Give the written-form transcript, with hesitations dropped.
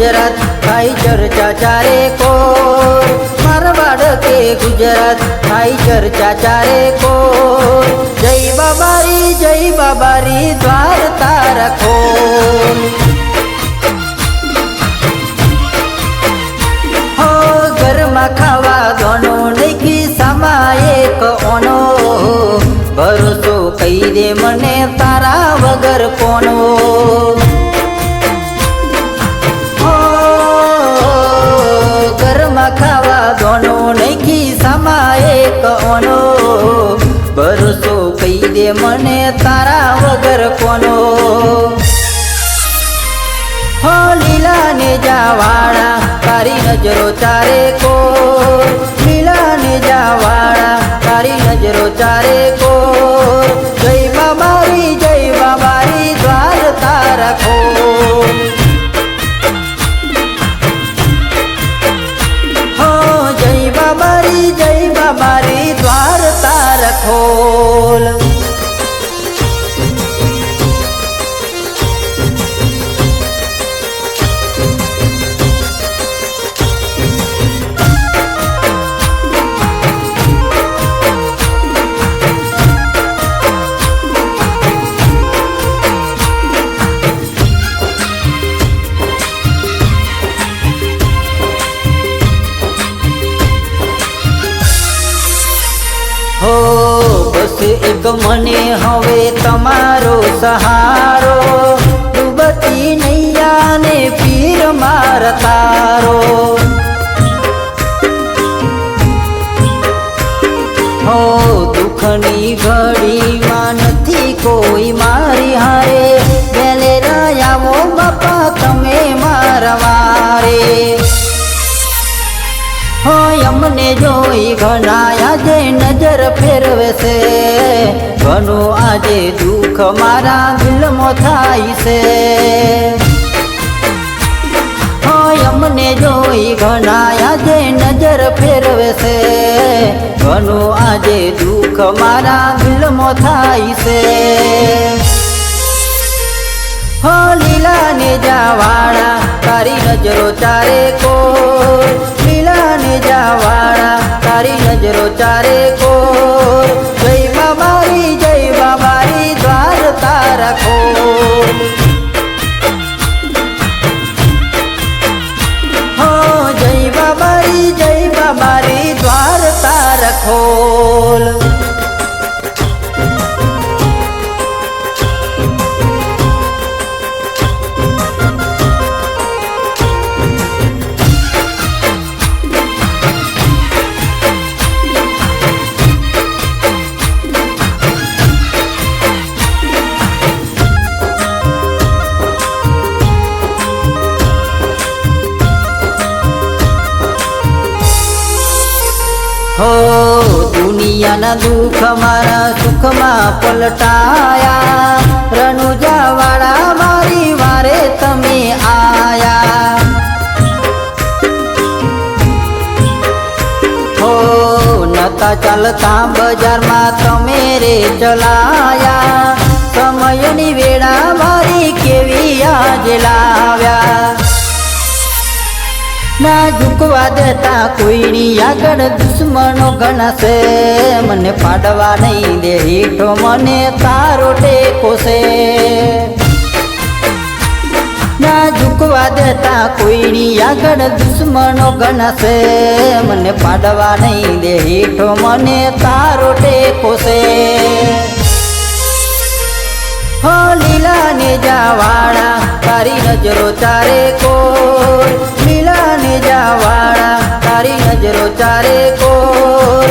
Gujarat Thai चर्चा चारे core. Marwar के गुजरात थाई चर्चा चारे कोर। जय बाबारी द्वार तारा खोल। हो घरमा खावा दोनो नहीं समाये कोनो। भरोसो कई दे मने तारा वगर कोनो। हो घरमा खावा दोनो नहीं समाये कोनो। भरोसो कई दे मने तारा वगर कोनो। हो लीला ने जावाड़ा तारी नजरो चारे कोर। लीला ने जावाड़ा तारी नजरो चारे कोर। जय बाबारी द्वार तारा खोल। हो जय बाबारी द्वार तारा खोल। हो बस एक मने हवे तमारो सहारो। डूबती नैया ने पीर मार तारो। हो दुखनी घड़ी मां नथी कोई मारी हारे। वेले रायावो बापा तमे मारवारे। हो यमने जोई घनाया जे नजर फेरवे से। घणो आजे दुख मारा दिल मो थाई से। हो यमने जोई घनाया जे नजर फेरवे से। घणो आजे दुख मारा दिल मो थाई से। हो लीला ने जावाड़ा तारी नजरो चारे कोर। लीला ने जावाड़ा तारी नजरो चारे कोर। जय बाबारी द्वार तारा खोल। हो जय बाबारी द्वार तारा खोल। हो दुनिया ना दुख मारा सुख में पलटाया। रनुजा वाला मारी वारे तमे आया। हो नता चलता बजार में तमे रे चलाया। समयनी वेड़ा मारी केवी आज लाव्या। ना झुकवा देता कोईनी आगळ दुश्मनो घणा से। मने पाडवा नहीं दे हीठो मने तारो टेको से। ना झुकवा देता कोईनी आगळ दुश्मनो घणा से। मने पाडवा नहीं दे हीठो मने तारो टेको से। हो लीला ने जावाड़ा तारी नजरो चारे कोर। लीला ने जावाड़ा तारी नजरो चारे कोर।